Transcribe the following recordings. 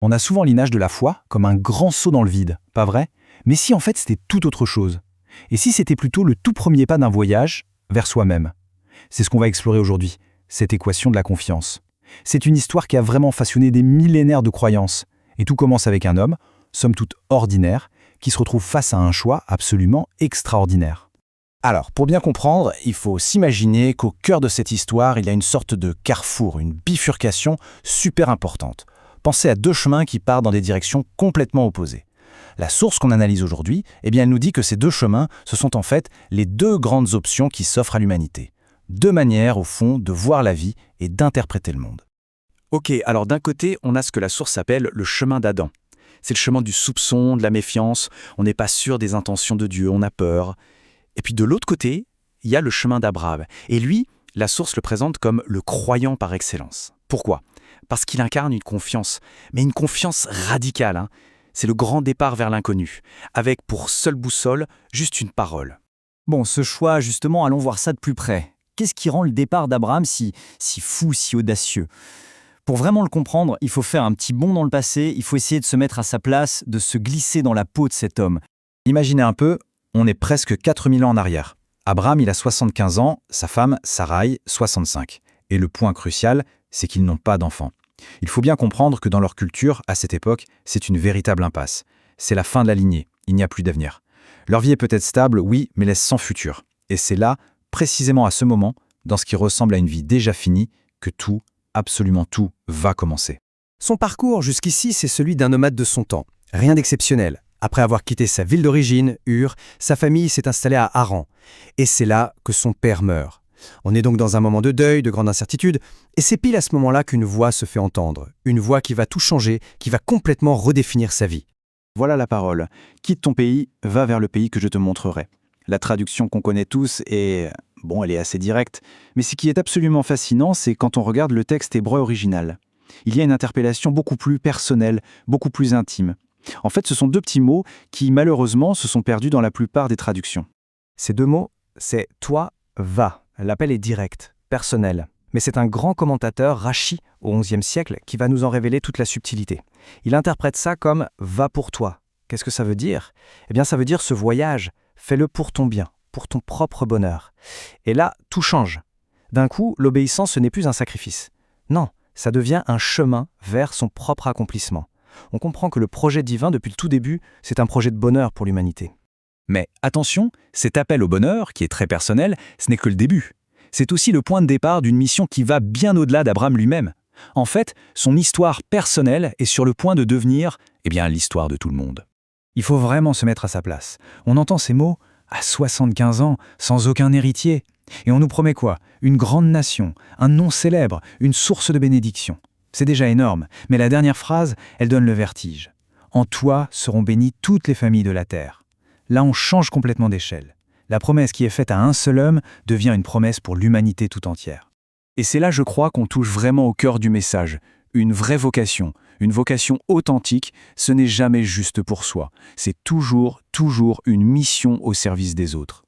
On a souvent l'image de la foi comme un grand saut dans le vide, pas vrai? Mais si en fait c'était tout autre chose? Et si c'était plutôt le tout premier pas d'un voyage vers soi-même? C'est ce qu'on va explorer aujourd'hui, cette équation de la confiance. C'est une histoire qui a vraiment façonné des millénaires de croyances. Et tout commence avec un homme, somme toute ordinaire, qui se retrouve face à un choix absolument extraordinaire. Alors, pour bien comprendre, il faut s'imaginer qu'au cœur de cette histoire, il y a une sorte de carrefour, une bifurcation super importante. Pensez à deux chemins qui partent dans des directions complètement opposées. La source qu'on analyse aujourd'hui, elle nous dit que ces deux chemins, ce sont en fait les deux grandes options qui s'offrent à l'humanité. Deux manières, au fond, de voir la vie et d'interpréter le monde. Ok, alors d'un côté, on a ce que la source appelle le chemin d'Adam. C'est le chemin du soupçon, de la méfiance, on n'est pas sûr des intentions de Dieu, on a peur. Et puis de l'autre côté, il y a le chemin d'Abraham. Et lui, la source le présente comme le croyant par excellence. Pourquoi? Parce qu'il incarne une confiance, mais une confiance radicale. C'est le grand départ vers l'inconnu, avec pour seule boussole juste une parole. Bon, ce choix, justement, allons voir ça de plus près. Qu'est-ce qui rend le départ d'Abraham si fou, si audacieux? Pour vraiment le comprendre, il faut faire un petit bond dans le passé, il faut essayer de se mettre à sa place, de se glisser dans la peau de cet homme. Imaginez un peu, on est presque 4000 ans en arrière. Abraham, il a 75 ans, sa femme, Sarai, 65. Et le point crucial, c'est qu'ils n'ont pas d'enfants. Il faut bien comprendre que dans leur culture, à cette époque, c'est une véritable impasse. C'est la fin de la lignée, il n'y a plus d'avenir. Leur vie est peut-être stable, oui, mais laisse sans futur. Et c'est là, précisément à ce moment, dans ce qui ressemble à une vie déjà finie, que tout, absolument tout, va commencer. Son parcours jusqu'ici, c'est celui d'un nomade de son temps. Rien d'exceptionnel. Après avoir quitté sa ville d'origine, Ur, sa famille s'est installée à Haran. Et c'est là que son père meurt. On est donc dans un moment de deuil, de grande incertitude, et c'est pile à ce moment-là qu'une voix se fait entendre. Une voix qui va tout changer, qui va complètement redéfinir sa vie. Voilà la parole. Quitte ton pays, va vers le pays que je te montrerai. La traduction qu'on connaît tous est... Bon, elle est assez directe, mais ce qui est absolument fascinant, c'est quand on regarde le texte hébreu original. Il y a une interpellation beaucoup plus personnelle, beaucoup plus intime. En fait, ce sont deux petits mots qui, malheureusement, se sont perdus dans la plupart des traductions. Ces deux mots, c'est « toi, va ». L'appel est direct, personnel. Mais c'est un grand commentateur, Rachi, au XIe siècle, qui va nous en révéler toute la subtilité. Il interprète ça comme « va pour toi ». Qu'est-ce que ça veut dire? Eh bien, ça veut dire ce voyage, fais-le pour ton bien, pour ton propre bonheur. Et là, tout change. D'un coup, l'obéissance, ce n'est plus un sacrifice. Non, ça devient un chemin vers son propre accomplissement. On comprend que le projet divin, depuis le tout début, c'est un projet de bonheur pour l'humanité. Mais attention, cet appel au bonheur, qui est très personnel, ce n'est que le début. C'est aussi le point de départ d'une mission qui va bien au-delà d'Abraham lui-même. En fait, son histoire personnelle est sur le point de devenir, l'histoire de tout le monde. Il faut vraiment se mettre à sa place. On entend ces mots à 75 ans, sans aucun héritier. Et on nous promet quoi? Une grande nation, un nom célèbre, une source de bénédiction. C'est déjà énorme, mais la dernière phrase, elle donne le vertige. En toi seront bénies toutes les familles de la terre. Là, on change complètement d'échelle. La promesse qui est faite à un seul homme devient une promesse pour l'humanité tout entière. Et c'est là, je crois, qu'on touche vraiment au cœur du message. Une vraie vocation, une vocation authentique, ce n'est jamais juste pour soi. C'est toujours une mission au service des autres.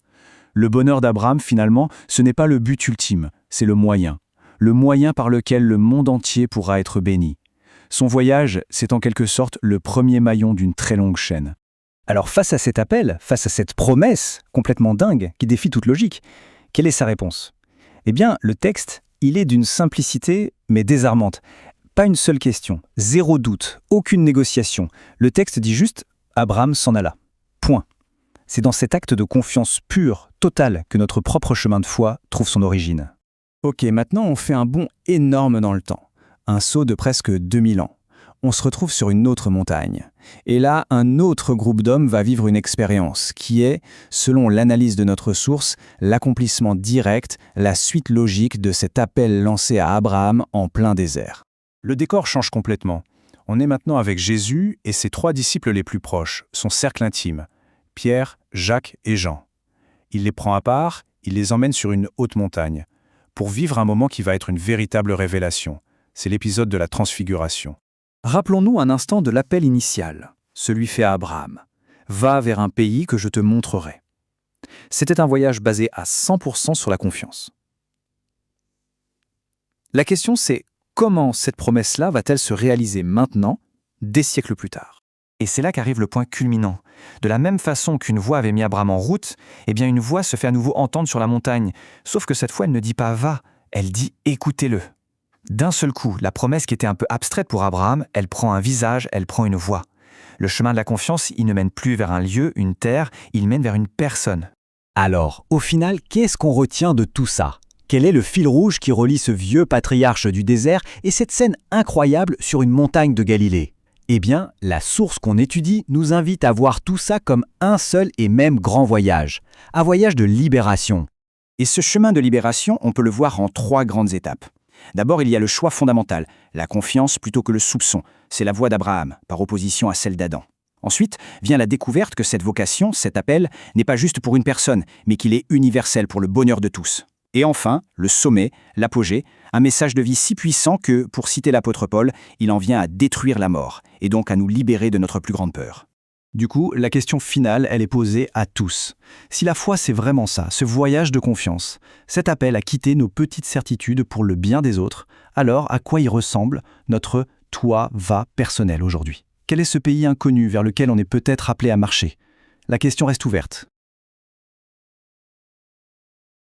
Le bonheur d'Abraham, finalement, ce n'est pas le but ultime, c'est le moyen. Le moyen par lequel le monde entier pourra être béni. Son voyage, c'est en quelque sorte le premier maillon d'une très longue chaîne. Alors face à cet appel, face à cette promesse complètement dingue qui défie toute logique, quelle est sa réponse? Eh bien, le texte, il est d'une simplicité mais désarmante. Pas une seule question, zéro doute, aucune négociation. Le texte dit juste « Abraham s'en alla ». Point. C'est dans cet acte de confiance pure, totale, que notre propre chemin de foi trouve son origine. Ok, maintenant on fait un bond énorme dans le temps. Un saut de presque 2000 ans. On se retrouve sur une autre montagne. Et là, un autre groupe d'hommes va vivre une expérience qui est, selon l'analyse de notre source, l'accomplissement direct, la suite logique de cet appel lancé à Abraham en plein désert. Le décor change complètement. On est maintenant avec Jésus et ses trois disciples les plus proches, son cercle intime, Pierre, Jacques et Jean. Il les prend à part, il les emmène sur une haute montagne, pour vivre un moment qui va être une véritable révélation. C'est l'épisode de la transfiguration. Rappelons-nous un instant de l'appel initial, celui fait à Abraham. Va vers un pays que je te montrerai. C'était un voyage basé à 100% sur la confiance. La question c'est, comment cette promesse-là va-t-elle se réaliser maintenant, des siècles plus tard. Et c'est là qu'arrive le point culminant. De la même façon qu'une voix avait mis Abraham en route, eh bien une voix se fait à nouveau entendre sur la montagne. Sauf que cette fois, elle ne dit pas « va », elle dit « écoutez-le ». D'un seul coup, la promesse qui était un peu abstraite pour Abraham, elle prend un visage, elle prend une voix. Le chemin de la confiance, il ne mène plus vers un lieu, une terre, il mène vers une personne. Alors, au final, qu'est-ce qu'on retient de tout ça? Quel est le fil rouge qui relie ce vieux patriarche du désert et cette scène incroyable sur une montagne de Galilée? Eh bien, la source qu'on étudie nous invite à voir tout ça comme un seul et même grand voyage, un voyage de libération. Et ce chemin de libération, on peut le voir en 3 grandes étapes. D'abord, il y a le choix fondamental, la confiance plutôt que le soupçon. C'est la voie d'Abraham, par opposition à celle d'Adam. Ensuite, vient la découverte que cette vocation, cet appel, n'est pas juste pour une personne, mais qu'il est universel pour le bonheur de tous. Et enfin, le sommet, l'apogée, un message de vie si puissant que, pour citer l'apôtre Paul, il en vient à détruire la mort, et donc à nous libérer de notre plus grande peur. Du coup, la question finale, elle est posée à tous. Si la foi, c'est vraiment ça, ce voyage de confiance, cet appel à quitter nos petites certitudes pour le bien des autres, alors à quoi il ressemble notre « toi, va » personnel aujourd'hui? Quel est ce pays inconnu vers lequel on est peut-être appelé à marcher? La question reste ouverte.